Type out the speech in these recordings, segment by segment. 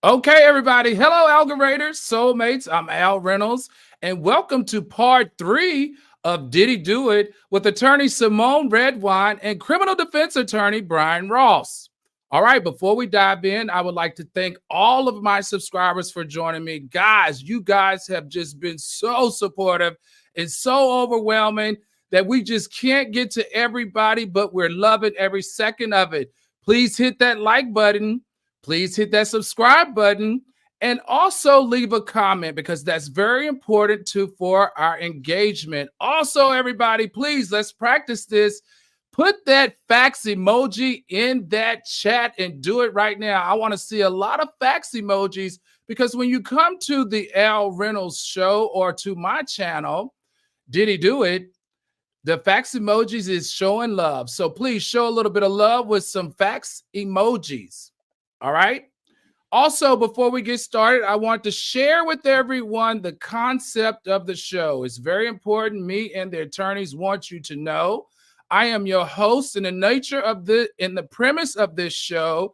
Okay, everybody. Hello, algoriters, soulmates. I'm Al Reynolds, and welcome to part 3 of Diddy Do It with attorney Symone Redwine and criminal defense attorney Brion Ross. All right, before we dive in, I would like to thank all of my subscribers for joining me. Guys, you guys have just been so supportive and so overwhelming that we just can't get to everybody, but we're loving every second of it. Please hit that like button. Please hit that subscribe button and also leave a comment because that's very important for our engagement. Also, everybody, please, let's practice this. Put that fax emoji in that chat and do it right now. I want to see a lot of fax emojis because when you come to the Al Reynolds show or to my channel, Diddy Do It, the fax emojis is showing love. So please show a little bit of love with some fax emojis. All right. Also, before we get started, I want to share with everyone the concept of the show. It's very important. Me and the attorneys want you to know I am your host, and the premise of this show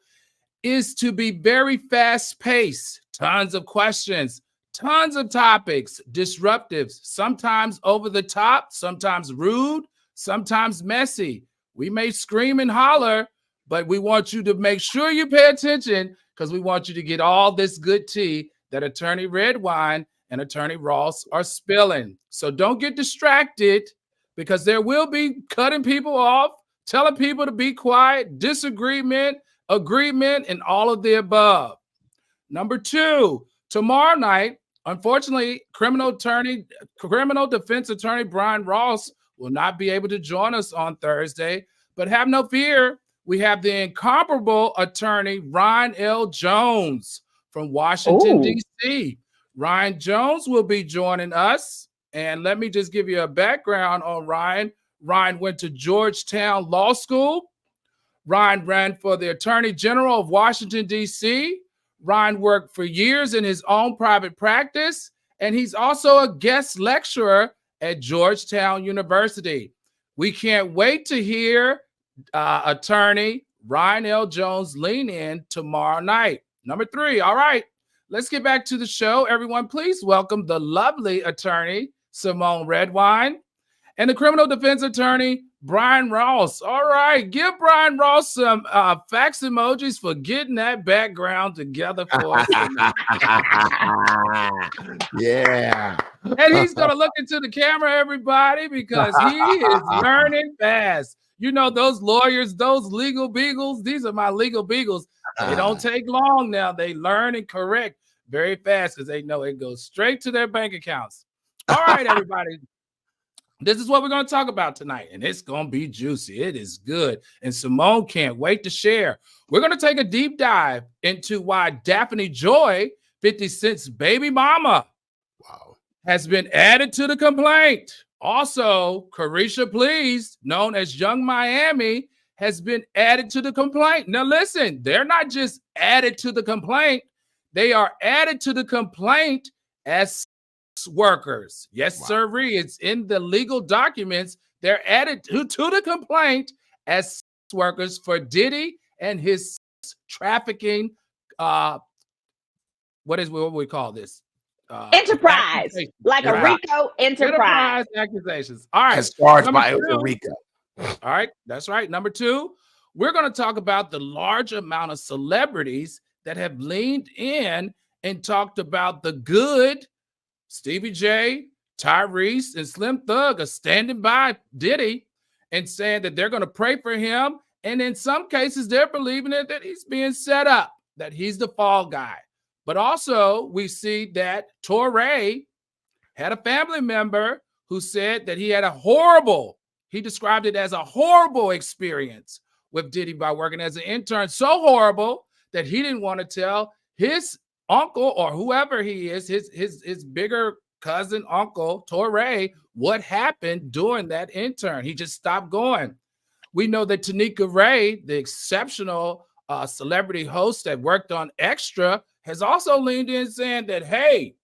is to be very fast-paced, tons of questions, tons of topics, disruptives, sometimes over the top, sometimes rude, sometimes messy. We may scream and holler, but we want you to make sure you pay attention because we want you to get all this good tea that Attorney Redwine and Attorney Ross are spilling. So don't get distracted because there will be cutting people off, telling people to be quiet, disagreement, agreement, and all of the above. Number 2, tomorrow night, unfortunately, criminal defense attorney Brion Ross will not be able to join us on Thursday, but have no fear. We have the incomparable attorney, Ryan L. Jones from Washington, D.C. Ryan Jones will be joining us. And let me just give you a background on Ryan. Ryan went to Georgetown Law School. Ryan ran for the Attorney General of Washington, D.C. Ryan worked for years in his own private practice, and he's also a guest lecturer at Georgetown University. We can't wait to hear attorney Ryan L. Jones lean in tomorrow night. Number 3. All right, let's get back to the show. Everyone, please welcome the lovely attorney Symone Redwine and the criminal defense attorney Brion Ross. All right, give Brion Ross some fax emojis for getting that background together for us. Yeah. And he's going to look into the camera, everybody, because he is learning fast. You know, those lawyers, those legal beagles, these are my legal beagles. They don't take long now. They learn and correct very fast because they know it goes straight to their bank accounts. All right, everybody. This is what we're going to talk about tonight, and it's going to be juicy. It is good, and Symone can't wait to share. We're going to take a deep dive into why Daphne Joy, 50 Cent's baby mama, has been added to the complaint. Also, Carisha Please, known as Young Miami, has been added to the complaint. Now, listen, they're not just added to the complaint. They are added to the complaint as workers. Yes, sirree. It's in the legal documents. They're added to the complaint as workers for Diddy and his trafficking. What we call this? Enterprise, like a RICO enterprise accusations. All right, as charged by RICO. All right, that's right. Number 2, we're going to talk about the large amount of celebrities that have leaned in and talked about the good. Stevie J, Tyrese, and Slim Thug are standing by Diddy and saying that they're going to pray for him. And in some cases, they're believing that he's being set up, that he's the fall guy. But also, we see that Torre had a family member who said that he had he described it as a horrible experience with Diddy by working as an intern. So horrible that he didn't want to tell his uncle or whoever he is, his bigger cousin, uncle, Torre, what happened during that intern. He just stopped going. We know that Tanika Ray, the exceptional celebrity host that worked on Extra, has also leaned in saying that, hey,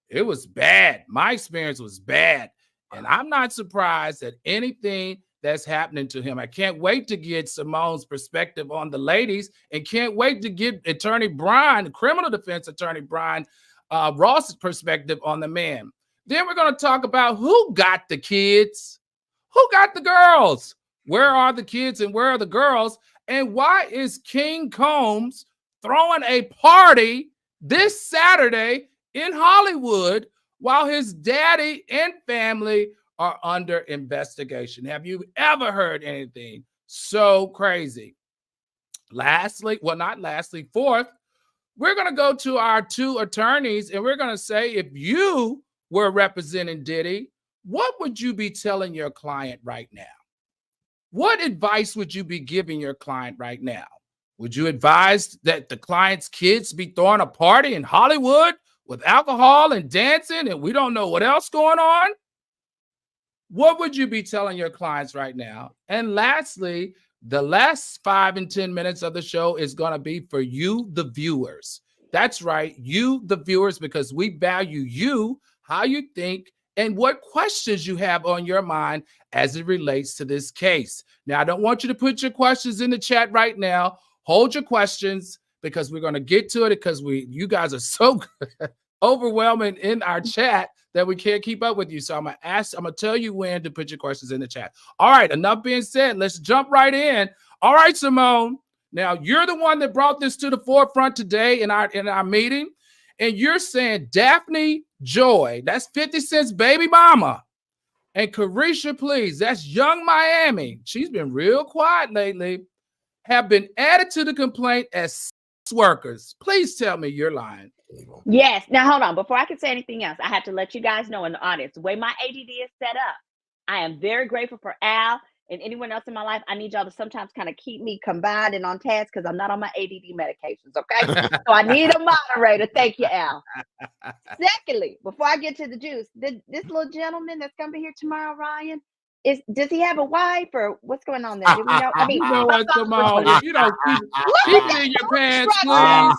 it was bad. My experience was bad. And I'm not surprised that anything that's happening to him. I can't wait to get Symone's perspective on the ladies, and can't wait to get Attorney Brion, criminal defense attorney Brion Ross's perspective on the man. Then we're going to talk about who got the kids, who got the girls, where are the kids and where are the girls, and why is King Combs throwing a party this Saturday in Hollywood while his daddy and family are under investigation. Have you ever heard anything so crazy? Lastly, well, not lastly, fourth, we're going to go to our two attorneys and we're going to say, if you were representing Diddy, what would you be telling your client right now? What advice would you be giving your client right now? Would you advise that the client's kids be throwing a party in Hollywood with alcohol and dancing and we don't know what else going on? What would you be telling your clients right now? And lastly, the last 5 and 10 minutes of the show is going to be for you, the viewers. That's right, you, the viewers, because we value you, how you think, and what questions you have on your mind as it relates to this case. Now, I don't want you to put your questions in the chat right now. Hold your questions because we're going to get to it because you guys are so overwhelming in our chat that we can't keep up with you. So I'm going to tell you when to put your questions in the chat. All right, enough being said, let's jump right in. All right, Symone. Now, you're the one that brought this to the forefront today in our meeting, and you're saying Daphne Joy, that's 50 Cent's baby mama, and Caresha Please, that's Young Miami, she's been real quiet lately, have been added to the complaint as sex workers. Please tell me you're lying. Yes. Now, hold on. Before I can say anything else, I have to let you guys know in the audience, the way my ADD is set up, I am very grateful for Al and anyone else in my life. I need y'all to sometimes kind of keep me combined and on task because I'm not on my ADD medications, okay? So I need a moderator. Thank you, Al. Secondly, before I get to the juice, this little gentleman that's going to be here tomorrow, Ryan, does he have a wife or what's going on there? Do we know? I mean, you know what, Symone? You don't keep it in your pants, please.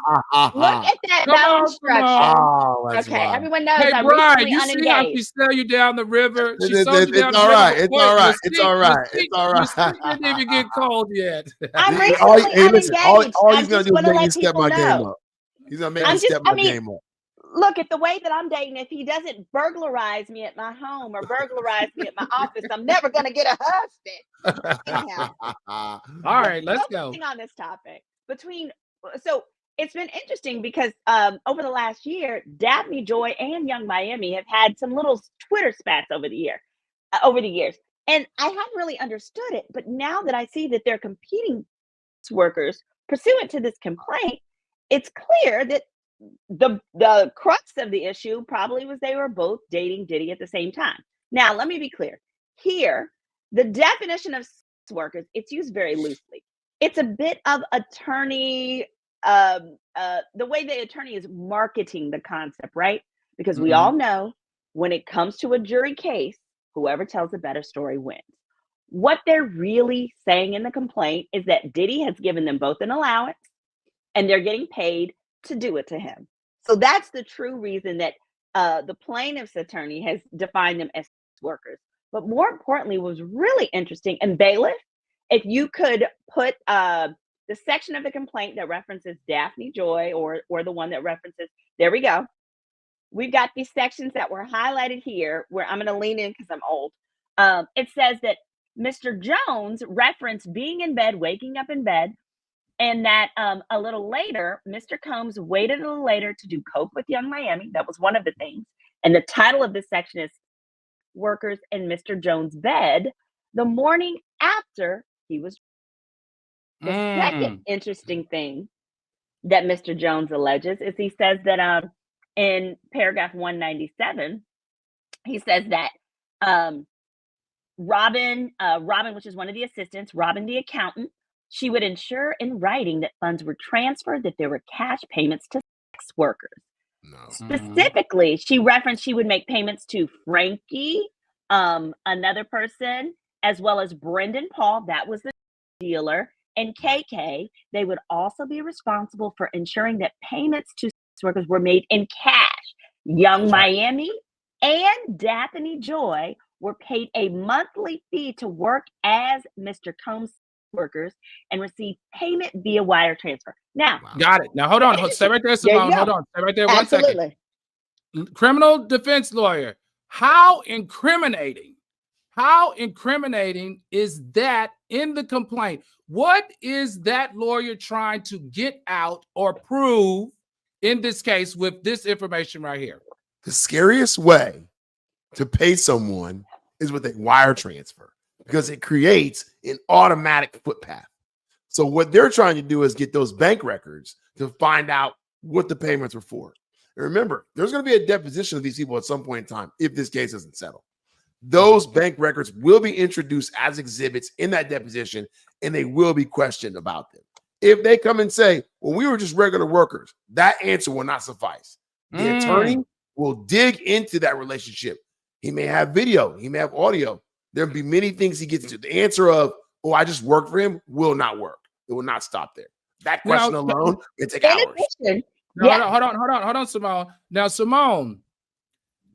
Look at that bone structure. Okay, wild. Everyone knows. Hey, I'm Brian, you unengaged. see how she sell you down the river? She sold you down the river. It's all right. It's all right. It's all right. Your didn't even get cold yet. I'm recently unengaged. All he's going to do is make me step my game up. He's going to make me step my game up. Look, at the way that I'm dating, if he doesn't burglarize me at my home or burglarize me at my office, I'm never going to get a husband. Anyhow. All right, let's go. On this topic. So it's been interesting because over the last year, Daphne Joy and Young Miami have had some little Twitter spats over the years. And I hadn't really understood it. But now that I see that they're competing workers pursuant to this complaint, it's clear that the crux of the issue probably was they were both dating Diddy at the same time. Now, let me be clear. Here, the definition of sex workers, it's used very loosely. It's a bit of attorney, the way the attorney is marketing the concept, right? Because we all know when it comes to a jury case, whoever tells a better story wins. What they're really saying in the complaint is that Diddy has given them both an allowance and they're getting paid to do it to him. So that's the true reason that the plaintiff's attorney has defined them as workers. But more importantly, was really interesting. And bailiff, if you could put the section of the complaint that references Daphne Joy or the one that references, there we go. We've got these sections that were highlighted here where I'm going to lean in because I'm old. It says that Mr. Jones referenced being in bed, waking up in bed, and that a little later, Mr. Combs waited a little later to do coke with Young Miami. That was one of the things. And the title of this section is Workers in Mr. Jones' Bed the morning after he was. The second interesting thing that Mr. Jones alleges is he says that in paragraph 197, he says that Robin, which is one of the assistants, Robin the accountant, she would ensure in writing that funds were transferred, that there were cash payments to sex workers. No. Specifically, she referenced she would make payments to Frankie, another person, as well as Brendan Paul, that was the dealer, and KK. They would also be responsible for ensuring that payments to sex workers were made in cash. Young Miami and Daphne Joy were paid a monthly fee to work as Mr. Combs workers and receive payment via wire transfer. Now, got it. Now, hold on. Stay right there, Symone. Hold on. Stay right there 1 second. Criminal defense lawyer, how incriminating is that in the complaint? What is that lawyer trying to get out or prove in this case with this information right here? The scariest way to pay someone is with a wire transfer because it creates an automatic footpath. So what they're trying to do is get those bank records to find out what the payments were for. And remember, there's going to be a deposition of these people at some point in time if this case doesn't settle. Those bank records will be introduced as exhibits in that deposition, and they will be questioned about them. If they come and say, well, we were just regular workers, that answer will not suffice. The attorney will dig into that relationship. He may have video, he may have audio. There'll be many things he gets into. The answer of, oh, I just worked for him will not work. It will not stop there. That question alone can take hours. No, hold on, Symone. Now, Symone,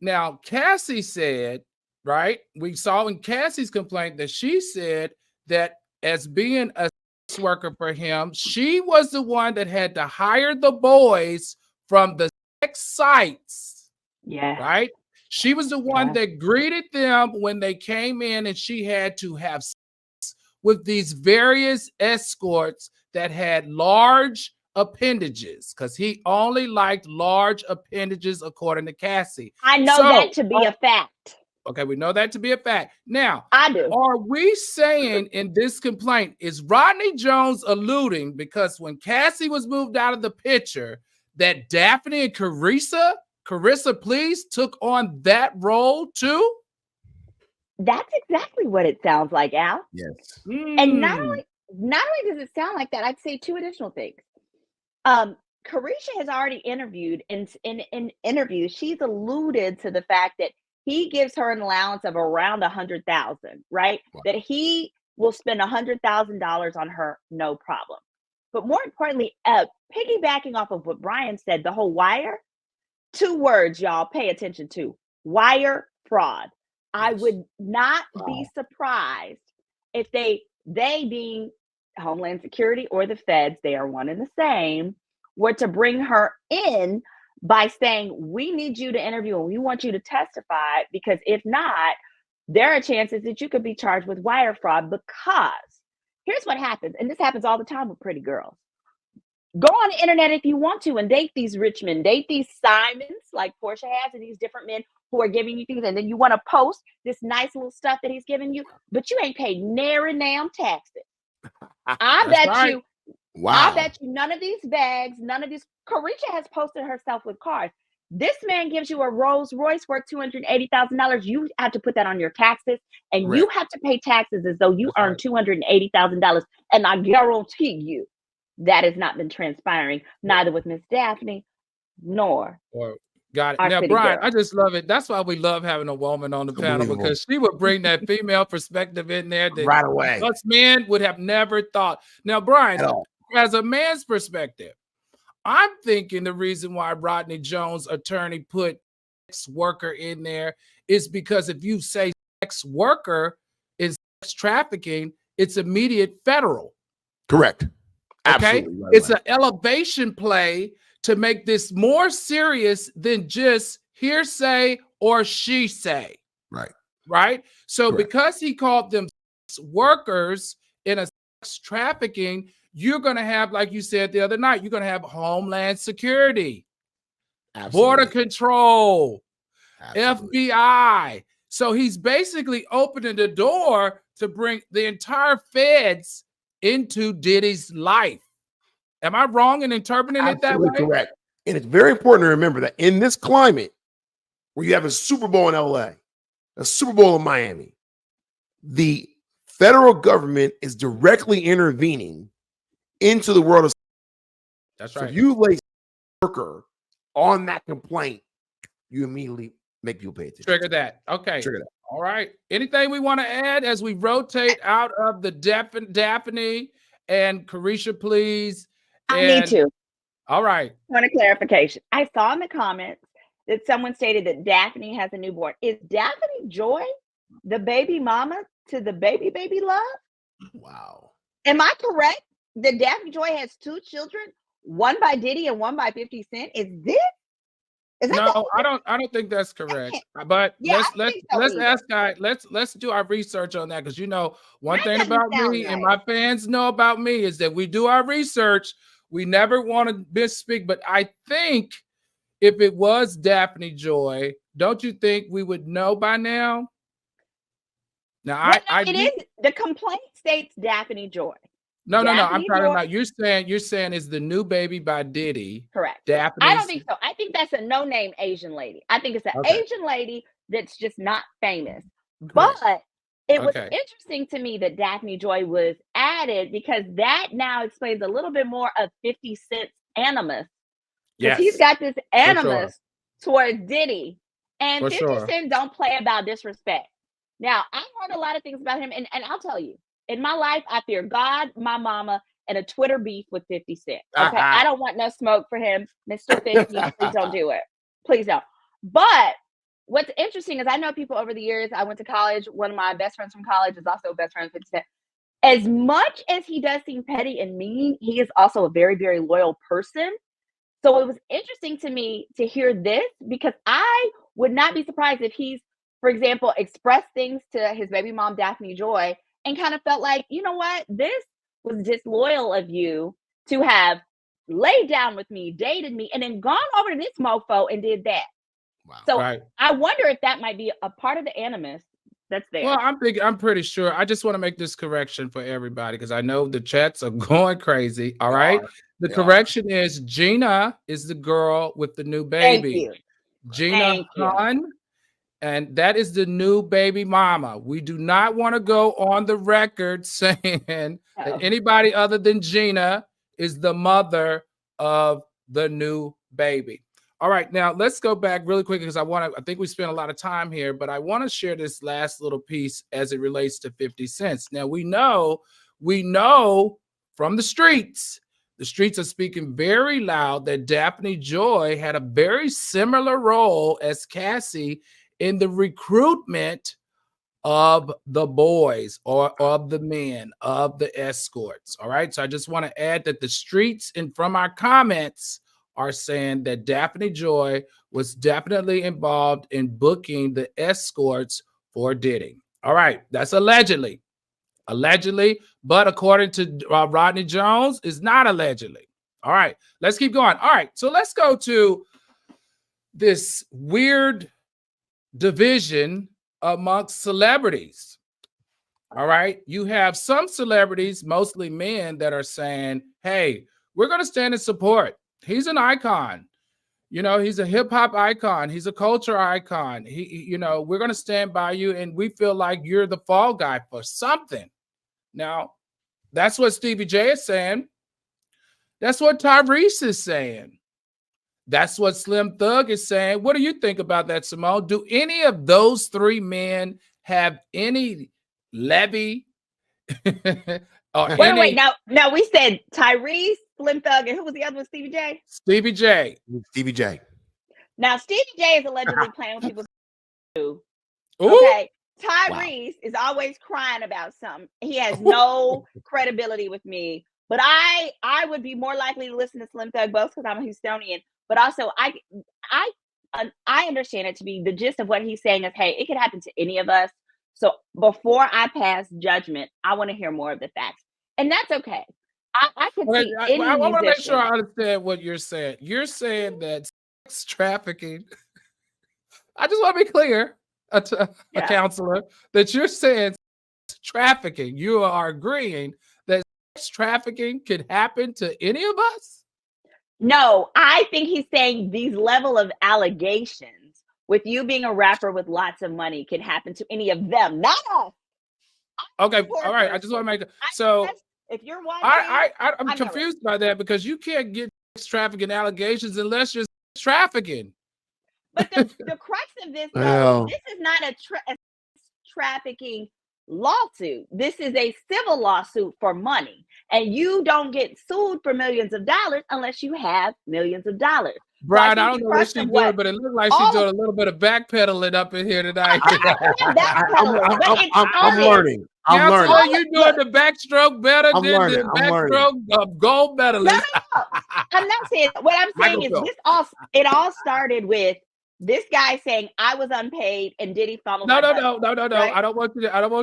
now Cassie said, right? We saw in Cassie's complaint that she said that as being a sex worker for him, she was the one that had to hire the boys from the sex sites. Yeah. Right? She was the one that greeted them when they came in, and she had to have sex with these various escorts that had large appendages because he only liked large appendages according to Cassie. I know that to be a fact. Okay, we know that to be a fact. Now, I do. Are we saying in this complaint, is Rodney Jones alluding because when Cassie was moved out of the picture, that Daphne and Carissa Please took on that role too? That's exactly what it sounds like, Al. Yes. And not only does it sound like that, I'd say two additional things. Carisha has already interviewed in interviews. She's alluded to the fact that he gives her an allowance of around $100,000, right? Wow. That he will spend $100,000 on her, no problem. But more importantly, piggybacking off of what Brian said, the whole wire, 2 words, y'all pay attention to: wire fraud. Yes. I would not be surprised if they being Homeland Security or the feds, they are one and the same, were to bring her in by saying, we need you to interview and we want you to testify, because if not, there are chances that you could be charged with wire fraud. Because here's what happens, and this happens all the time with pretty girls. Go on the internet if you want to and date these rich men, date these Simons like Portia has, and these different men who are giving you things, and then you want to post this nice little stuff that he's giving you, but you ain't paid nary damn taxes. I bet you. Wow. I bet you none of these bags, none of these. Carisha has posted herself with cars. This man gives you a Rolls Royce worth $280,000. You have to put that on your taxes, and you have to pay taxes as though you earned $280,000. And I guarantee you that has not been transpiring, neither with Miss Daphne nor. Got it. Now, Brian, I just love it. That's why we love having a woman on the panel, because she would bring that female perspective in there that right away us men would have never thought. Now, Brian, as a man's perspective, I'm thinking the reason why Rodney Jones' attorney put sex worker in there is because if you say sex worker is sex trafficking, it's immediate federal. Correct. Okay. It's an elevation play to make this more serious than just hearsay or she say. Right. Right. So because he called them sex workers in a sex trafficking, you're going to have, like you said the other night, you're going to have Homeland Security, Border Control, FBI. So he's basically opening the door to bring the entire feds into Diddy's life. Am I wrong in interpreting it that way? Correct. And it's very important to remember that in this climate where you have a Super Bowl in LA, a Super Bowl in Miami, the federal government is directly intervening into the world of. That's right. So if you lay worker on that complaint, you immediately make people pay attention. Trigger that. Okay. Trigger that. All right. Anything we want to add as we rotate out of the Daphne and Carisha, please? I need to. All right. Point of clarification. I saw in the comments that someone stated that Daphne has a newborn. Is Daphne Joy the baby mama to the baby love? Wow. Am I correct that Daphne Joy has 2 children, one by Diddy and one by 50 Cent? Is that No, the I don't think that's correct. But Yeah, I don't think so let's either. ask guy. Let's do our research on that, because one That thing doesn't about sound me and right. my fans know about me is that we do our research. We never want to misspeak, but I think if it was Daphne Joy, don't you think we would know by now? Now Well, I no, it is the complaint states Daphne Joy. no. I'm Daphne talking Joy, about you're saying is the new baby by Diddy. correct. I don't Daphne's think so. I think that's a no-name Asian lady. I think it's an okay. Asian lady that's just not famous. Correct. But it was Okay. interesting to me that Daphne Joy was added because that now explains a little bit more of 50 Cent's animus. Because he's Yes, got this for sure. animus towards Diddy. And For 50 sure. Cent don't play about disrespect. Now, I've heard a lot of things about him, and I'll tell you, in my life, I fear God, my mama, and a Twitter beef with 50 Cent. Okay. I don't want no smoke for him. Mr. 50, please don't do it. Please don't. But what's interesting is I know people over the years. I went to college. One of my best friends from college is also a best friend of 50 Cent. As much as he does seem petty and mean, he is also a very, very loyal person. So it was interesting to me to hear this because I would not be surprised if he's, for example, expressed things to his baby mom, Daphne Joy, and kind of felt like, you know what, this was disloyal of you to have laid down with me, dated me, and then gone over to this mofo and did that. Wow. So Right. I wonder if that might be a part of the animus that's there. Well, I'm pretty sure. I just want to make this correction for everybody because I know the chats are going crazy. All right. The correction is Gina is the girl with the new Thank baby. you. Gina Thank you. Hun, and that is the new baby mama. We do not want to go on the record saying that No. anybody other than Gina is the mother of the new baby. All right, now let's go back really quick because I think we spent a lot of time here, but I want to share this last little piece as it relates to 50 cents. Now we know from the streets are speaking very loud that Daphne Joy had a very similar role as Cassie in the recruitment of the boys or of the men, of the escorts. All right. So I just want to add that the streets and from our comments are saying that Daphne Joy was definitely involved in booking the escorts for Diddy. All right. That's allegedly. But according to Rodney Jones, it's not allegedly. All right. Let's keep going. All right. So let's go to this weird division amongst celebrities. All right. You have some celebrities, mostly men, that are saying, hey, we're going to stand in support. He's an icon. He's a hip hop icon. He's a culture icon. We're going to stand by you. And we feel like you're the fall guy for something. Now, that's what Stevie J is saying. That's what Tyrese is saying. That's what Slim Thug is saying. What do you think about that, Symone? Do any of those three men have any levy? Wait. Now we said Tyrese, Slim Thug, and who was the other one? Stevie J? Stevie J. Stevie J. Now, Stevie J is allegedly playing with people's too. Ooh. Okay. Tyrese is always crying about something. He has no credibility with me. But I would be more likely to listen to Slim Thug, both because I'm a Houstonian, but also I understand it to be the gist of what he's saying is, hey, it could happen to any of us. So before I pass judgment, I want to hear more of the facts. And that's okay. I could see any I want to make musician. sure I understand what you're saying. You're saying that sex trafficking, I just want to be clear, a counselor, that you're saying trafficking, you are agreeing that sex trafficking could happen to any of us? No, I think he's saying these level of allegations with you being a rapper with lots of money could happen to any of them, not us. Okay, all right. I just want to make so. If you're one, I'm confused by that because you can't get sex trafficking allegations unless you're sex trafficking. But the crux of this, though, this is not a trafficking lawsuit. This is a civil lawsuit for money. And you don't get sued for millions of dollars unless you have millions of dollars. Brian, I don't know what she's doing, but it looks like she's doing a little bit of backpedaling up in here tonight. I'm learning. I'm learning. You doing the backstroke better than the backstroke of gold medalist. No. I'm not saying that. What I'm saying is it all started with this guy saying I was unpaid and Diddy followed. No. Right? I don't want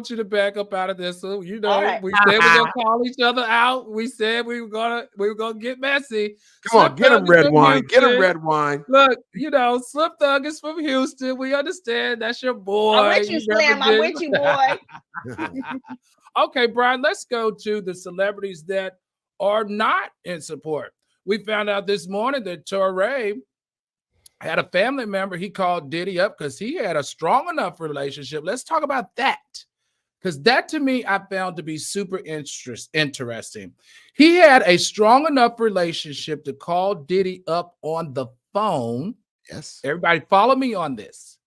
you to back up out of this. So, you know, right. we said we're gonna call each other out. We said we were gonna get messy. Come on, get him red wine. Get him red wine. Look, you know, Slip Thug is from Houston. We understand that's your boy. I'm with you, Slim. I'm with you, boy. Okay, Brian, let's go to the celebrities that are not in support. We found out this morning that Torre had a family member he called Diddy up because he had a strong enough relationship. Let's talk about that, because that to me I found to be super interesting. He had a strong enough relationship to call Diddy up on the phone. Yes. Everybody follow me on this.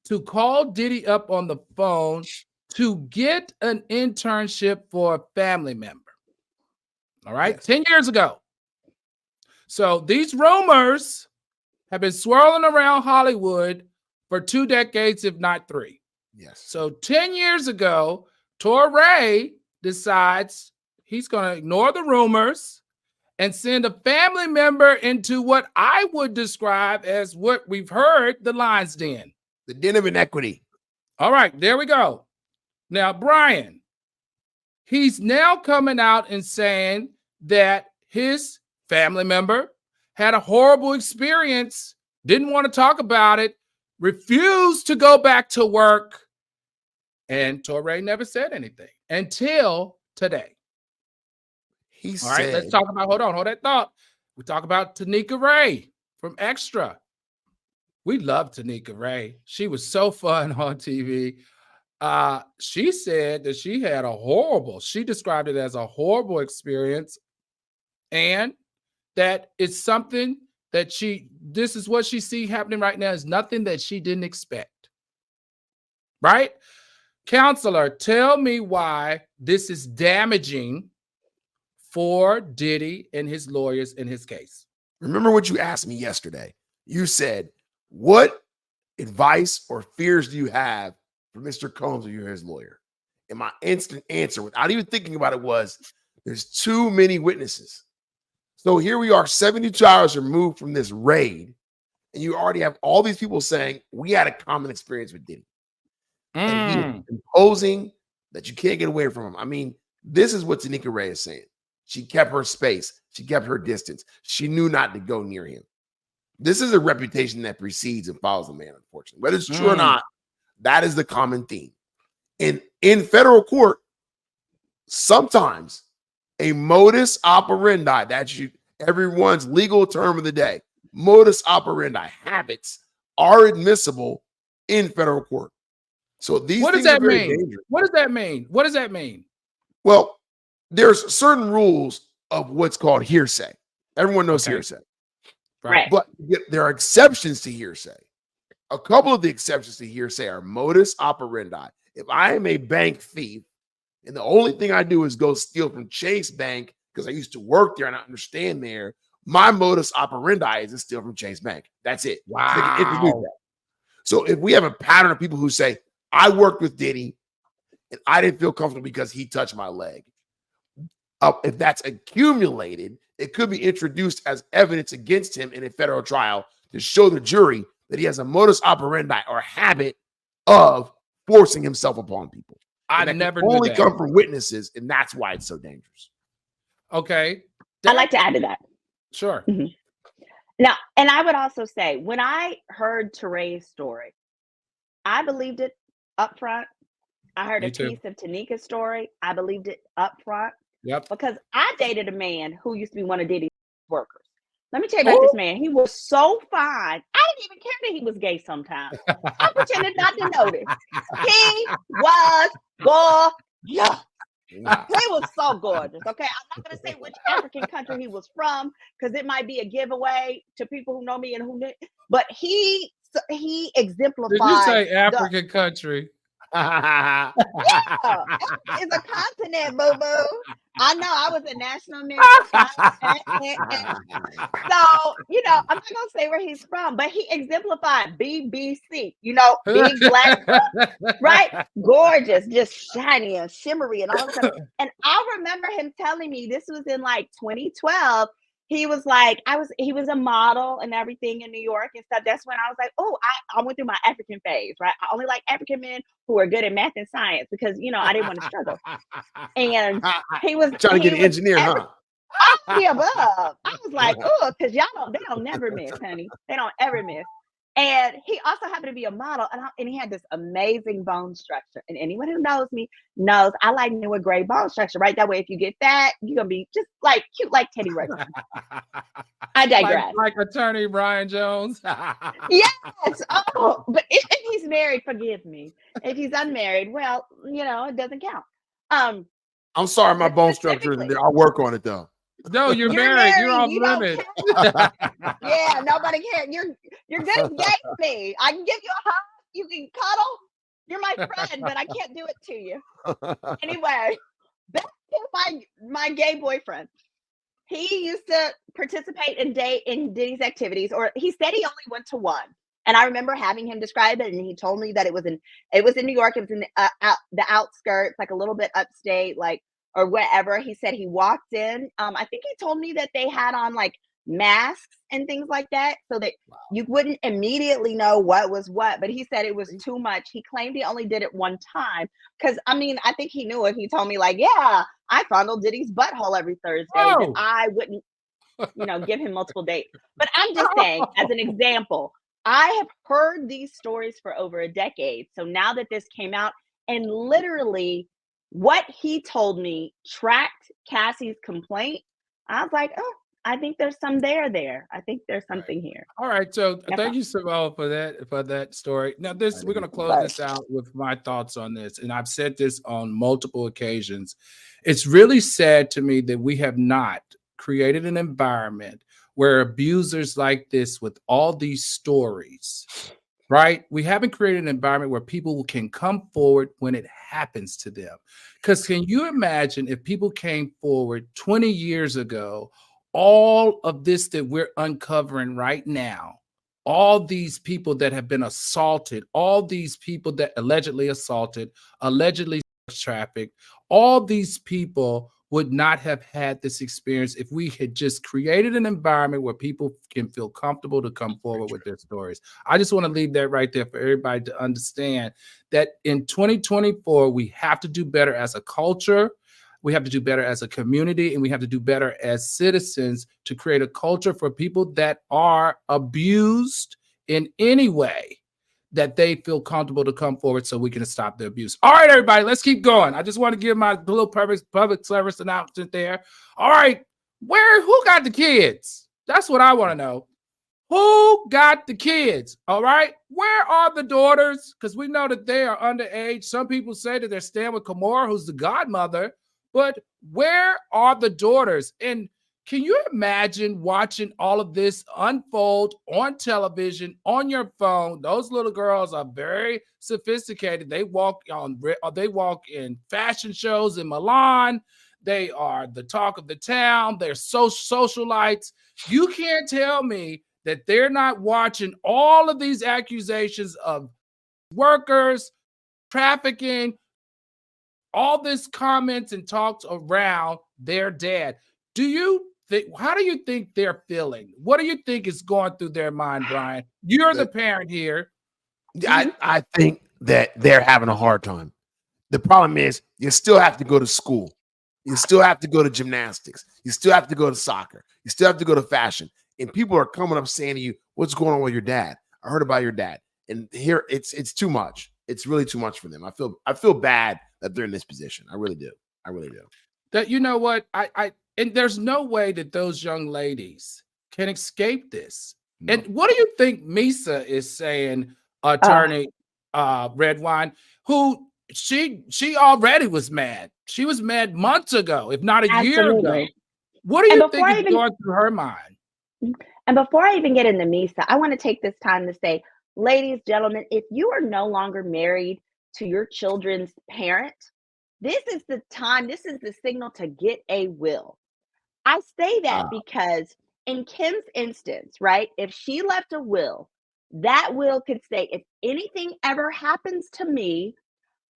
To call Diddy up on the phone to get an internship for a family member. All right, yes. 10 years ago. So these rumors have been swirling around Hollywood for 2 decades, if not 3. Yes. So 10 years ago, Torre decides he's going to ignore the rumors and send a family member into what I would describe as what we've heard, the lion's den. The den of inequity. All right, there we go. Now, Brian, he's now coming out and saying that his family member had a horrible experience, didn't want to talk about it, refused to go back to work, and Torre never said anything until today. All right, let's talk about, hold that thought. We talk about Tanika Ray from Extra. We love Tanika Ray. She was so fun on TV. She said that she had she described it as a horrible experience, and that it's something that this is what she see happening right now is nothing that she didn't expect. Right? Counselor, tell me why this is damaging for Diddy and his lawyers in his case. Remember what you asked me yesterday. You said, what advice or fears do you have for Mr. Combs or you're his lawyer? And my instant answer, without even thinking about it, was there's too many witnesses. So here we are 72 hours removed from this raid, and you already have all these people saying we had a common experience with Diddy. And he's imposing that you can't get away from him. I mean, this is what Tanika Ray is saying. She kept her space. She kept her distance. She knew not to go near him. This is a reputation that precedes and follows the man, unfortunately. Whether it's true or not, that is the common theme. And in federal court, sometimes a modus operandi, that's everyone's legal term of the day, modus operandi habits are admissible in federal court. So these what does that mean? Dangerous. What does that mean? What does that mean? Well, there's certain rules of what's called hearsay. Everyone knows hearsay. Right. But there are exceptions to hearsay. A couple of the exceptions to hearsay are modus operandi. If I am a bank thief and the only thing I do is go steal from Chase Bank because I used to work there and I understand there, my modus operandi is to steal from Chase Bank. That's it. Wow. So if we have a pattern of people who say, I worked with Diddy and I didn't feel comfortable because he touched my leg. If that's accumulated, it could be introduced as evidence against him in a federal trial to show the jury that he has a modus operandi or habit of forcing himself upon people. I never knew only come from witnesses, and that's why it's so dangerous. Okay. I'd like to add to that. Sure. Mm-hmm. Now, and I would also say, when I heard Torre's story, I believed it up front. I heard a piece of Tanika's story. I believed it up front. Yep. Because I dated a man who used to be one of Diddy's workers. Let me tell you about this man. He was so fine. I didn't even care that he was gay sometimes. I pretended not to notice. He was gorgeous. He was so gorgeous. Okay. I'm not going to say which African country he was from because it might be a giveaway to people who know me and who, but he exemplified. Did you say African country? Yeah, it's a continent, boo boo. I know I was a national American. So, I'm not gonna say where he's from, but he exemplified BBC, big black, right? Gorgeous, just shiny and shimmery and all of stuff. And I remember him telling me this was in like 2012. He was like, he was a model and everything in New York and stuff. That's when I was like, oh, I went through my African phase, right? I only like African men who are good at math and science because I didn't want to struggle. And he was trying to get an engineer, huh? all the above. I was like, oh, because they don't never miss, honey. They don't ever miss. And he also happened to be a model, and he had this amazing bone structure. And anyone who knows me knows I like men with great bone structure, right? That way, if you get fat, you're gonna be just like cute, like Teddy Ruxpin. I digress. Like attorney Brian Jones. Yes. Oh, but if he's married, forgive me. If he's unmarried, well, it doesn't count. I'm sorry, my bone structure isn't there. I'll work on it though. No, you're married. You're off limits. Yeah, nobody cares. You're good as gay to me. I can give you a hug. You can cuddle. You're my friend, but I can't do it to you. Anyway, back to my gay boyfriend. He used to participate in Diddy's activities, or he said he only went to one. And I remember having him describe it, and he told me that it was in New York. It was in the outskirts, like a little bit upstate, like, or wherever. He said he walked in. I think he told me that they had on like masks and things like that, so that you wouldn't immediately know what was what. But he said it was too much. He claimed he only did it one time because I think he knew it. He told me like, yeah, I fondle Diddy's butthole every Thursday. That I wouldn't, give him multiple dates. But I'm just saying, as an example, I have heard these stories for over a decade. So now that this came out, and literally what he told me tracked Cassie's complaint, I was like, oh, I think there's some there. I think there's something here. All right. So thank you, Symone, for that story. Now, we're going to close this out with my thoughts on this. And I've said this on multiple occasions. It's really sad to me that we have not created an environment where abusers like this, with all these stories, right? We haven't created an environment where people can come forward when it happens to them. Because can you imagine if people came forward 20 years ago, all of this that we're uncovering right now, all these people that have been assaulted, all these people that allegedly assaulted, allegedly trafficked, all these people would not have had this experience if we had just created an environment where people can feel comfortable to come forward with their stories. I just want to leave that right there for everybody to understand that in 2024, we have to do better as a culture. We have to do better as a community, and we have to do better as citizens to create a culture for people that are abused in any way, that they feel comfortable to come forward so we can stop the abuse. All right, everybody, let's keep going. I just want to give my little public service announcement there. All right, who got the kids? That's what I want to know. Who got the kids? All right, where are the daughters? Because we know that they are underage. Some people say that they're staying with Kimora, who's the godmother, but where are the daughters? And can you imagine watching all of this unfold on television, on your phone? Those little girls are very sophisticated. They walk in fashion shows in Milan. They are the talk of the town. They're socialites. You can't tell me that they're not watching all of these accusations of workers, trafficking, all this comments and talks around their dad. How do you think they're feeling? What do you think is going through their mind, Brian? You're the parent here. I think that they're having a hard time. The problem is you still have to go to school. You still have to go to gymnastics. You still have to go to soccer. You still have to go to fashion. And people are coming up saying to you, what's going on with your dad? I heard about your dad. And here it's too much. It's really too much for them. I feel bad that they're in this position. I really do. That, you know what? And there's no way that those young ladies can escape this. No. And what do you think Misa is saying, attorney Redwine, who she already was mad. She was mad months ago, if not a year ago. What do you think is going through her mind? And before I even get into Misa, I want to take this time to say, ladies, gentlemen, if you are no longer married to your children's parent, this is the time, this is the signal to get a will. I say that because in Kim's instance, right, if she left a will, that will could say, if anything ever happens to me,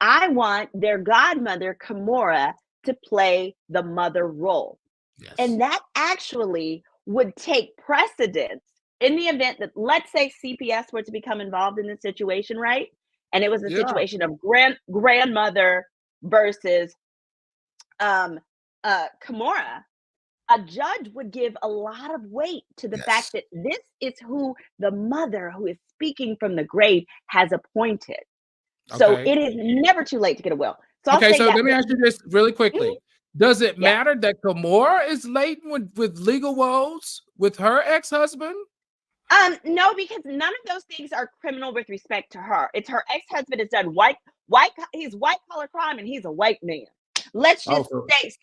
I want their godmother, Kimora, to play the mother role. Yes. And that actually would take precedence in the event that, let's say, CPS were to become involved in the situation, right? And it was a situation of grandmother versus Kimora. A judge would give a lot of weight to the fact that this is who the mother who is speaking from the grave has appointed. So it is never too late to get a will. So I'll say so that. let me ask you this really quickly. Does it Yeah. matter that Kimora is laden with legal woes with her ex-husband? No, because none of those things are criminal with respect to her. It's her ex-husband has done he's white collar crime and he's a white man. Let's just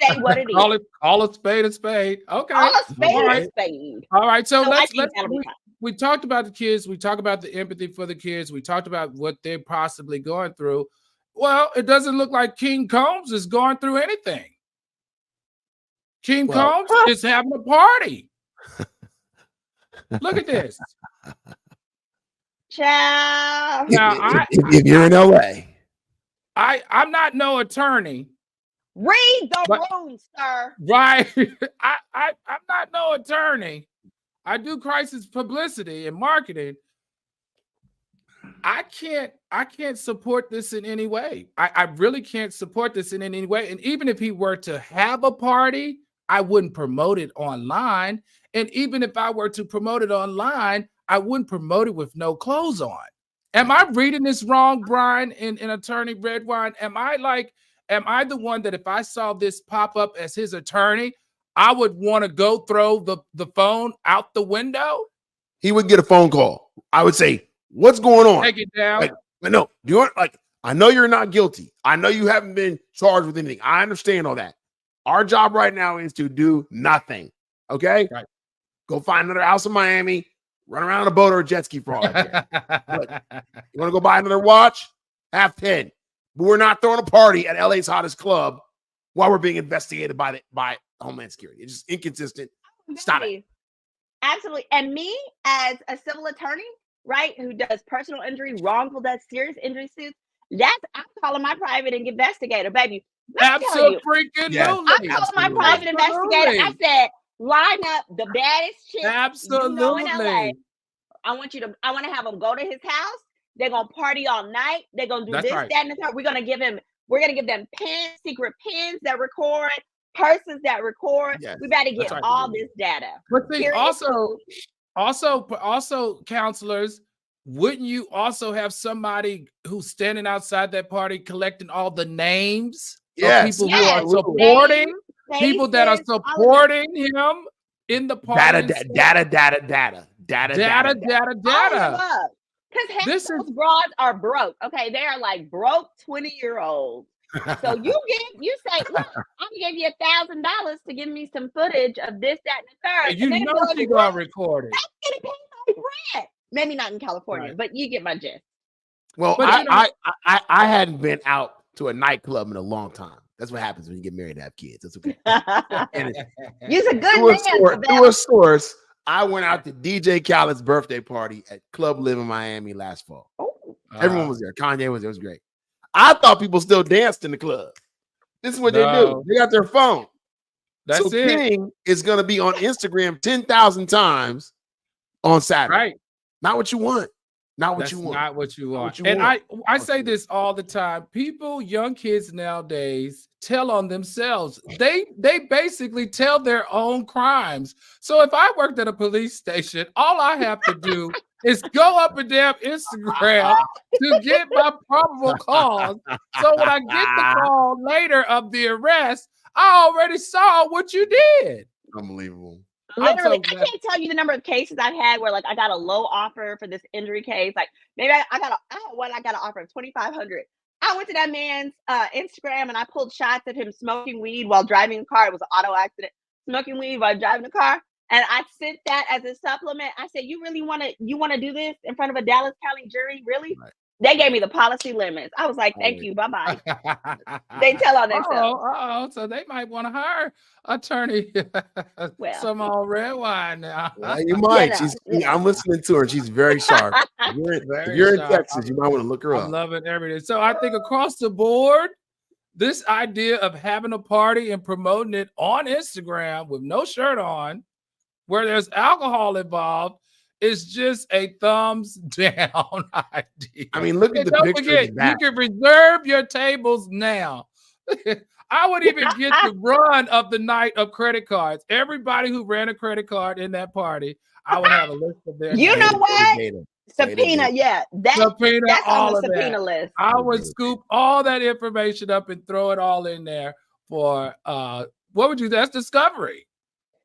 say what it is. Call a spade a spade. Okay. Call a spade a spade. All right. So we talked about the kids. We talked about the empathy for the kids. We talked about what they're possibly going through. Well, it doesn't look like King Combs is going through anything. King Combs is having a party. Look at this. Child. Now, if you're in LA, I'm not no attorney. Read the room, sir. Right. I'm not no attorney. I do crisis publicity and marketing. I can't support this in any way. I really can't support this in any way. And even if he were to have a party, I wouldn't promote it online. And even if I were to promote it online, I wouldn't promote it with no clothes on. Am I reading this wrong, Brian, in Attorney Redwine? Am I the one that if I saw this pop up as his attorney, I would want to go throw the phone out the window? He would get a phone call. I would say, what's going on? Take it down. Like, no, do you want, like, I know you're not guilty. I know you haven't been charged with anything. I understand all that. Our job right now is to do nothing. Okay? Right. Go find another house in Miami, run around on a boat or a jet ski for all I care. Look, you want to go buy another watch? Have 10. But we're not throwing a party at LA's hottest club while we're being investigated by Homeland Security. It's just inconsistent. Stop it. Absolutely. And me as a civil attorney, right, who does personal injury, wrongful death, serious injury suits, I'm calling my private investigator, baby. Absolutely. I'm calling my private investigator. I said, line up the baddest chick. Absolutely. In LA. I want to have them go to his house. They're gonna party all night. They're gonna do that, and the third. We're gonna give them pins, secret pins that record, persons that record. Yes, we better get all this data. But see, also, counselors, wouldn't you also have somebody who's standing outside that party collecting all the names of people who are supporting people that are supporting him in the party? Data. Because those broads are broke. Okay, they are like broke 20-year-olds. So you say, look, I'm gonna give you $1,000 to give me some footage of this, that, and the third. And you know she's gonna record it. That's gonna pay my rent. Maybe not in California, but you get my gist. Well, I hadn't been out to a nightclub in a long time. That's what happens when you get married and have kids. That's okay. You're a good man. Through a source, I went out to DJ Khaled's birthday party at Club Live in Miami last fall. Everyone was there. Kanye was there. It was great. I thought people still danced in the club. This is what they do. They got their phone. That's it. King is going to be on Instagram 10,000 times on Saturday. Right. Not what you want. Not what That's you want. Not what you want. And I say this all the time. People, young kids nowadays, tell on themselves. They basically tell their own crimes. So if I worked at a police station, all I have to do is go up and down Instagram to get my probable cause. So when I get the call later of the arrest, I already saw what you did. Unbelievable. Literally, I can't tell you the number of cases I've had where, like, I got a low offer for this injury case. Like, maybe I got an offer of $2,500. I went to that man's Instagram and I pulled shots of him smoking weed while driving a car. It was an auto accident. Smoking weed while driving a car, and I sent that as a supplement. I said, "You really want to do this in front of a Dallas County jury? Really?" Right. They gave me the policy limits. I was like, thank you, bye-bye. They tell on themselves. So they might want to hire attorney Well, Symone Redwine now. Yeah, you might. You know. I'm listening to her. And she's very sharp. If you're in Texas, you might want to look her up. I'm loving everything. So I think across the board, this idea of having a party and promoting it on Instagram with no shirt on, where there's alcohol involved, is just a thumbs down idea. I mean, look at the picture. Forget, you can reserve your tables now. I would even get the run of the night of credit cards. Everybody who ran a credit card in that party, I would have a list of their You names. know what? Subpoena, yeah. That's on the subpoena list. I would scoop all that information up and throw it all in there for what would you? That's discovery.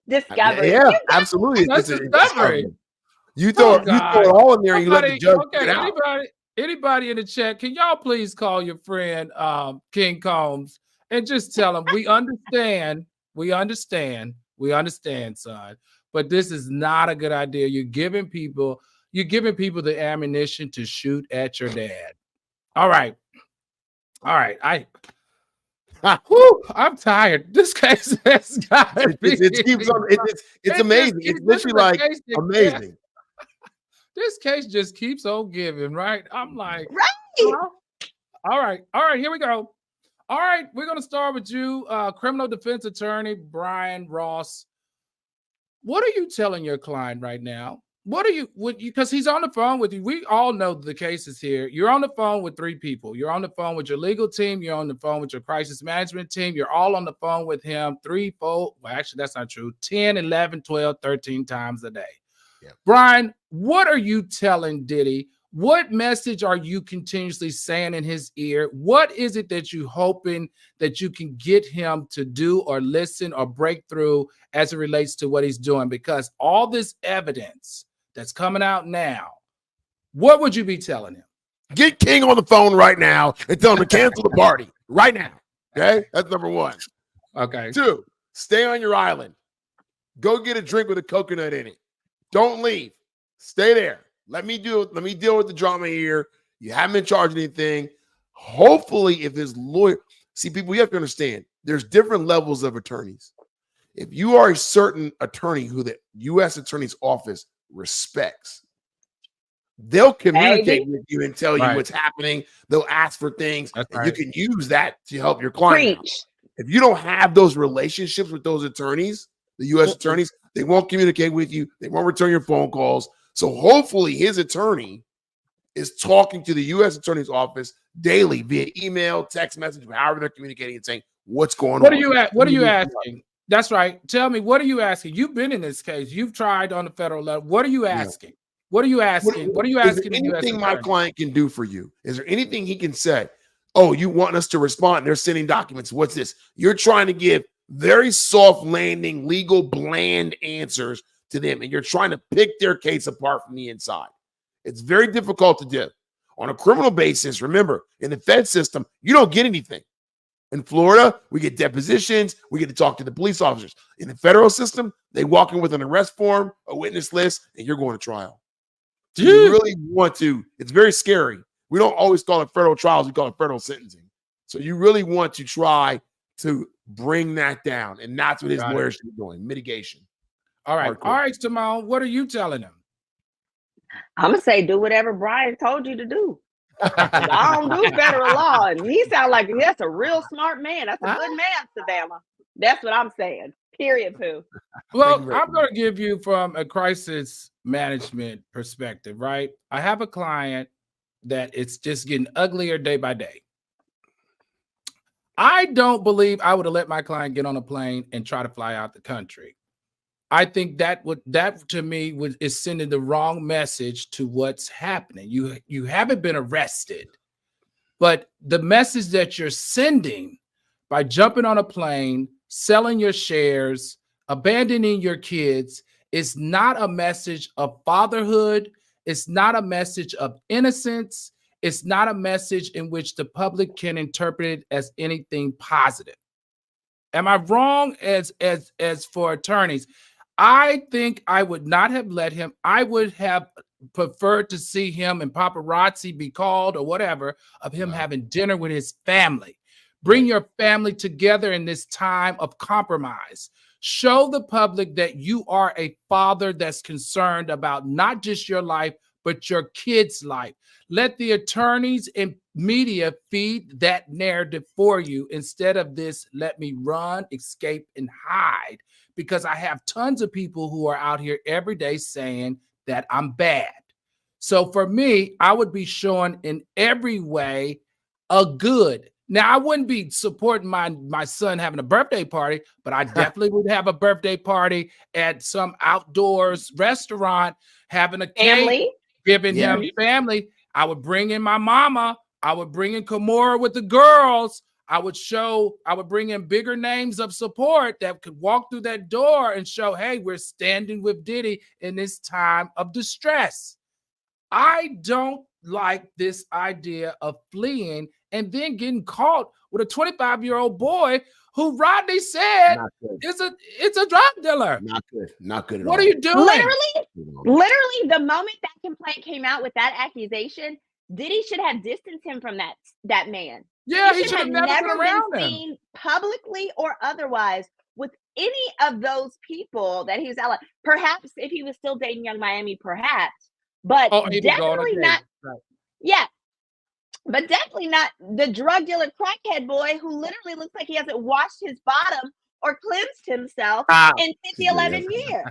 Discovery. Yeah, absolutely. That's discovery. You throw it all in there and you let the judge get out. Anybody in the chat, can y'all please call your friend King Combs and just tell him we understand, son. But this is not a good idea. You're giving people the ammunition to shoot at your dad. All right. I'm tired. This case has got to be. It's amazing. It's literally like amazing. Yeah. This case just keeps on giving, right? I'm like, right. All right. Here we go. All right, we're gonna start with you, criminal defense attorney Brion Ross. What are you telling your client right now? Because he's on the phone with you. We all know the cases here. You're on the phone with three people. You're on the phone with your legal team. You're on the phone with your crisis management team. You're all on the phone with him 3, 4, well, actually, that's not true, 10, 11, 12, 13 times a day. Yeah. Brion, what are you telling Diddy? What message are you continuously saying in his ear? What is it that you're hoping that you can get him to do or listen or break through as it relates to what he's doing? Because all this evidence that's coming out now, what would you be telling him? Get King on the phone right now and tell him to cancel the party right now. Okay, that's number 1. Okay. 2, stay on your island. Go get a drink with a coconut in it. Don't leave. Stay there. Let me deal with the drama here. You haven't been charged anything. Hopefully, if his lawyer, see, people, you have to understand, there's different levels of attorneys. If you are a certain attorney who the U.S. Attorney's Office respects, they'll communicate with you and tell you what's happening. They'll ask for things, and you can use that to help your client. If you don't have those relationships with those attorneys, the U.S. attorneys, they won't communicate with you. They won't return your phone calls. So hopefully his attorney is talking to the U.S. Attorney's Office daily via email, text message, however they're communicating and saying what's going on. What are you asking? That's right. Tell me, what are you asking? You've been in this case. You've tried on the federal level. What are you asking? Yeah. What are you asking? What are you asking? Is there anything my client can do for you? Is there anything he can say? Oh, you want us to respond? They're sending documents. What's this? You're trying to give very soft landing, legal, bland answers to them, and you're trying to pick their case apart from the inside. It's very difficult to do. On a criminal basis, remember, in the Fed system, you don't get anything. In Florida, we get depositions. We get to talk to the police officers. In the federal system, they walk in with an arrest form, a witness list, and you're going to trial. So you really want to, it's very scary. We don't always call it federal trials. We call it federal sentencing. So you really want to try to bring that down, and that's what his lawyers should be doing, mitigation. All right. Hardcore. All right, Symone, what are you telling him? I'm going to say do whatever Brian told you to do. I don't do federal law. And he sounds like that's a real smart man. That's a good man, Savannah. That's what I'm saying. Period, Pooh. Well, I'm going to give you from a crisis management perspective, right? I have a client that it's just getting uglier day by day. I don't believe I would have let my client get on a plane and try to fly out the country. I think that to me is sending the wrong message to what's happening. You haven't been arrested, but the message that you're sending by jumping on a plane, selling your shares, abandoning your kids is not a message of fatherhood. It's not a message of innocence. It's not a message in which the public can interpret it as anything positive. Am I wrong as for attorneys? I think I would not have let him. I would have preferred to see him and paparazzi be called or whatever of him having dinner with his family. Bring your family together in this time of compromise. Show the public that you are a father that's concerned about not just your life, but your kids' life. Let the attorneys and media feed that narrative for you instead of this, let me run, escape, and hide. Because I have tons of people who are out here every day saying that I'm bad. So for me, I would be showing in every way a good. Now, I wouldn't be supporting my son having a birthday party, but I definitely would have a birthday party at some outdoors restaurant, having a cake, giving him family. I would bring in my mama. I would bring in Kimora with the girls. I would bring in bigger names of support that could walk through that door and show, hey, we're standing with Diddy in this time of distress. I don't like this idea of fleeing and then getting caught with a 25-year-old boy who Rodney said it's a drug dealer. Not good at all. What are you doing? Literally, the moment that complaint came out with that accusation, Diddy should have distanced him from that man. Yeah, he should have never been around been him. seen publicly or otherwise with any of those people that he was out. Perhaps if he was still dating Young Miami, perhaps, but definitely not. Right. Yeah, but definitely not the drug dealer crackhead boy who literally looks like he hasn't washed his bottom or cleansed himself in 11 years.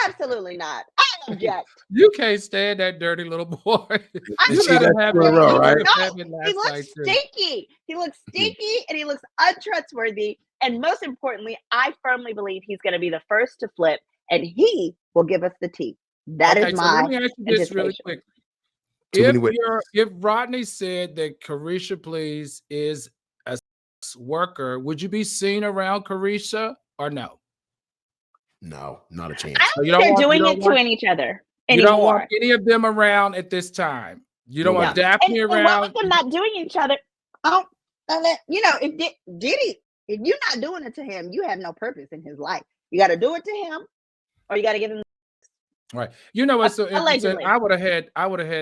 Absolutely not. I object. You can't stand that dirty little boy. He looks stinky. He looks stinky and he looks untrustworthy. And most importantly, I firmly believe he's going to be the first to flip and he will give us the tea. That is my let me ask you this really quick. If Rodney said that Carisha Please is a sex worker, would you be seen around Carisha or no? No, not a chance. I don't think they're doing it to each other anymore. You don't want any of them around at this time. You don't want Daphne around. And what with them not doing each other? If Diddy, if you're not doing it to him, you have no purpose in his life. You got to do it to him, or you got to give him. Right. You know what's so interesting? I would have had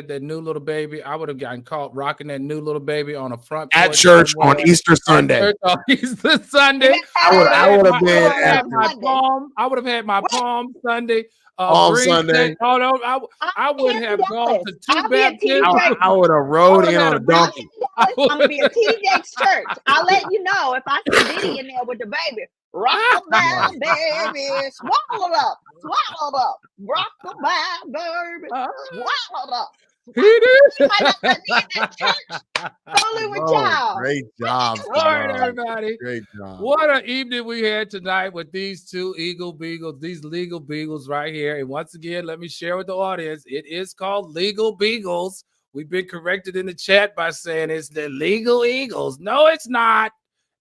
that new little baby. I would have gotten caught rocking that new little baby on a front porch at church on Easter Sunday. Easter Sunday. I would have been at my palm. I would have had my palm Sunday. Sunday. Oh no, I would have gone to two baptisms. I would have rode in on a donkey. I'm gonna be a TJ's church. I'll let you know if I see Diddy in there with the baby. Rock my baby, swallow it up, rock my baby, swallow it up. He did. Great job. All right, everybody. Great job. What an evening we had tonight with these two legal beagles right here. And once again, let me share with the audience, it is called Legal Beagles. We've been corrected in the chat by saying it's the Legal Eagles. No, it's not.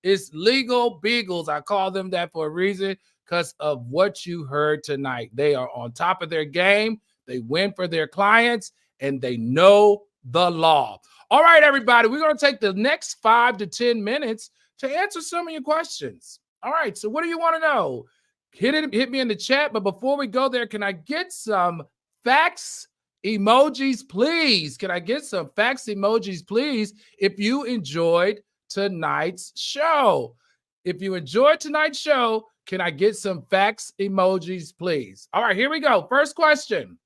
It's Legal Beagles. I call them that for a reason because of what you heard tonight. They are on top of their game. They win for their clients, and they know the law. All right, everybody, we're going to take the next 5 to 10 minutes to answer some of your questions. All right, so what do you want to know? Hit me in the chat, but before we go there, can I get some facts emojis, please? Can I get some facts emojis, please, if you enjoyed tonight's show? If you enjoyed tonight's show, can I get some facts emojis, please? All right, here we go. First question.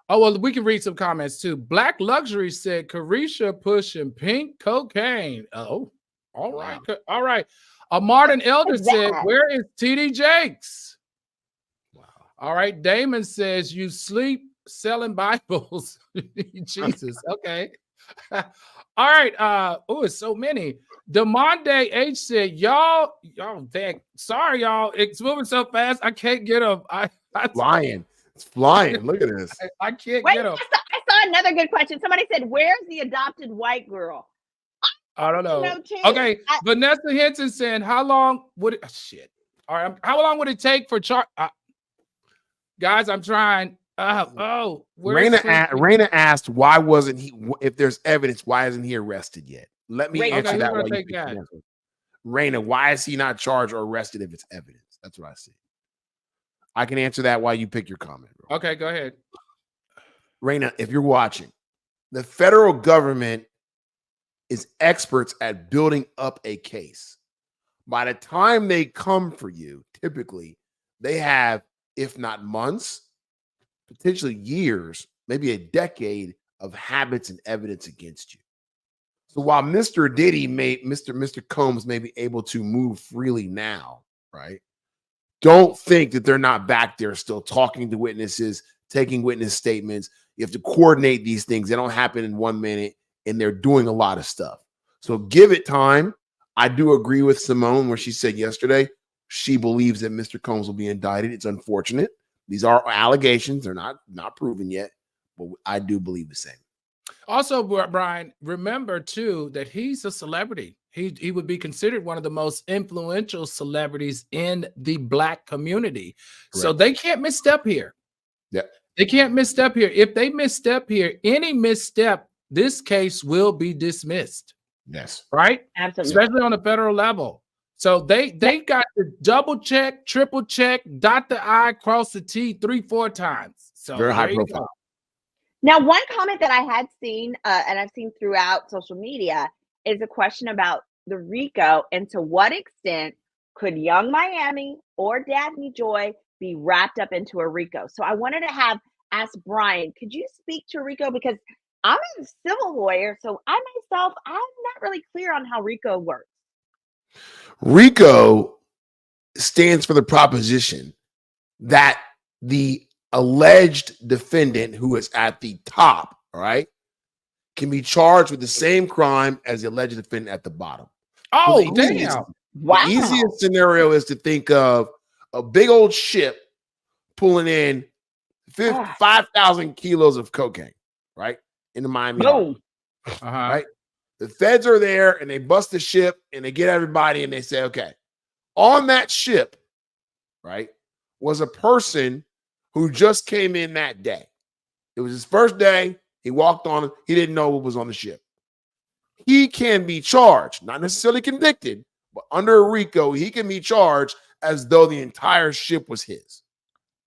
Oh, well, we can read some comments too. Black Luxury said Carisha pushing pink cocaine. Oh, all right. Wow. All right. Martin Elder said, where is TD Jakes? Wow. All right. Damon says, you sleep selling Bibles. Jesus. Okay. All right. It's so many. Demonde H said, y'all, sorry, y'all. It's moving so fast. I can't get them. Flying. It's flying. Look at this. I can't get them. I saw another good question. Somebody said, where's the adopted white girl? I don't know. Okay. Vanessa Henson saying, how long would it? Shit. All right. How long would it take for guys, I'm trying. Raina asked, why wasn't he, if there's evidence, why isn't he arrested yet? Let me answer that one. Raina, why is he not charged or arrested if it's evidence? That's what I see. I can answer that while you pick your comment. Okay, go ahead. Raina, if you're watching, the federal government is experts at building up a case. By the time they come for you, typically they have, if not months, potentially years, maybe a decade of habits and evidence against you. So while Mr. Mr. Combs may be able to move freely now, right? Don't think that they're not back there still talking to witnesses, taking witness statements. You have to coordinate these things. They don't happen in 1 minute, and they're doing a lot of stuff. So give it time. I do agree with Symone where she said yesterday she believes that Mr. Combs will be indicted. It's unfortunate. These are allegations. They're not proven yet, but I do believe the same. Also, Brian, remember too that he's a celebrity. He would be considered one of the most influential celebrities in the Black community. Correct. So they can't misstep here. Yeah, they can't misstep here. If they misstep here, any misstep, this case will be dismissed. Yes, right. Absolutely, especially on the federal level. So they got to double check, triple check, dot the I, cross the T 3-4 times. So very high profile. Now, one comment that I had seen, and I've seen throughout social media, is a question about the RICO and to what extent could Young Miami or Daphne Joy be wrapped up into a RICO? So I wanted to ask Brian, could you speak to RICO? Because I'm a civil lawyer, so I'm not really clear on how RICO works. RICO stands for the proposition that the alleged defendant who is at the top, all right, can be charged with the same crime as the alleged defendant at the bottom. Oh, so damn. Wow. The easiest scenario is to think of a big old ship pulling in 5,000 kilos of cocaine, right, into Miami. Boom. Right? The feds are there and they bust the ship and they get everybody and they say, okay, on that ship, right, was a person who just came in that day. It was his first day. He walked on it. He didn't know what was on the ship. He can be charged, not necessarily convicted, but under a RICO, he can be charged as though the entire ship was his.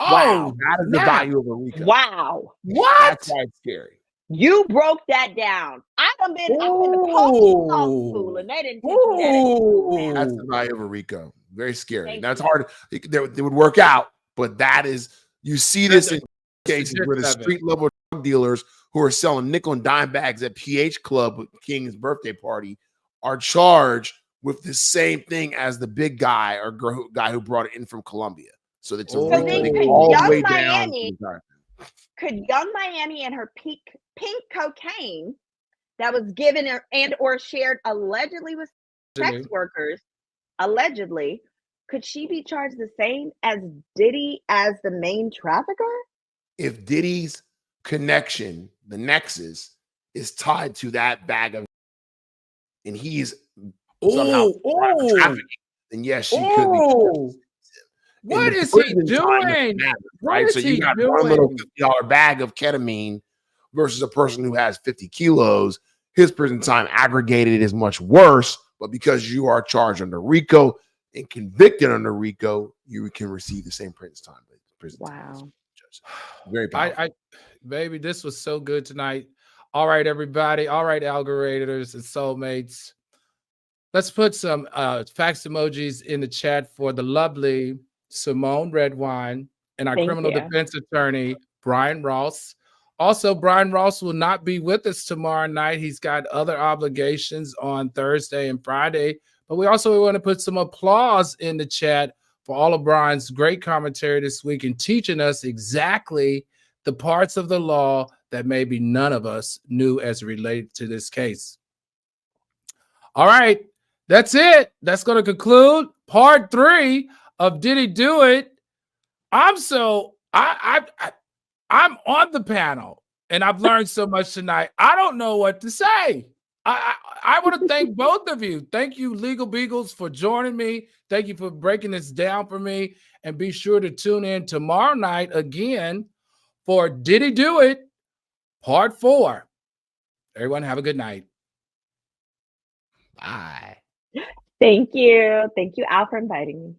Oh, wow. That is the value of a RICO. Wow. What? That's why it's scary. You broke that down. I've been to law school and they didn't teach me that. That's the value of a RICO. Very scary. That's hard. They would work out, but that is, you see this in cases where the street level drug dealers who are selling nickel and dime bags at PH Club with King's birthday party are charged with the same thing as the big guy or guy who brought it in from Colombia. So it's a RICO all the way down. Could Young Miami and her pink cocaine that was given and or shared allegedly with sex workers, allegedly, could she be charged the same as Diddy as the main trafficker? If Diddy's connection, the nexus, is tied to that bag of, and he's somehow trafficking, then yes, she could be. What is he doing? Right? So you got one little $50 bag of ketamine versus a person who has 50 kilos. His prison time aggregated is much worse, but because you are charged under RICO and convicted under RICO, you can receive the same prison time. Wow. Very powerful. Baby, this was so good tonight. All right, everybody. All right, algoritmers and soulmates. Let's put some fax emojis in the chat for the lovely Symone Redwine and our criminal defense attorney, Brion Ross. Also, Brion Ross will not be with us tomorrow night. He's got other obligations on Thursday and Friday. But we also want to put some applause in the chat for all of Brian's great commentary this week and teaching us exactly the parts of the law that maybe none of us knew as related to this case. All right, that's it. That's going to conclude part 3 of Diddy Do It. I'm on the panel and I've learned so much tonight. I don't know what to say. I want to thank both of you. Thank you, Legal Beagles, for joining me. Thank you for breaking this down for me. And be sure to tune in tomorrow night again for Diddy Do It, part 4. Everyone have a good night. Bye. Thank you. Thank you, Al, for inviting me.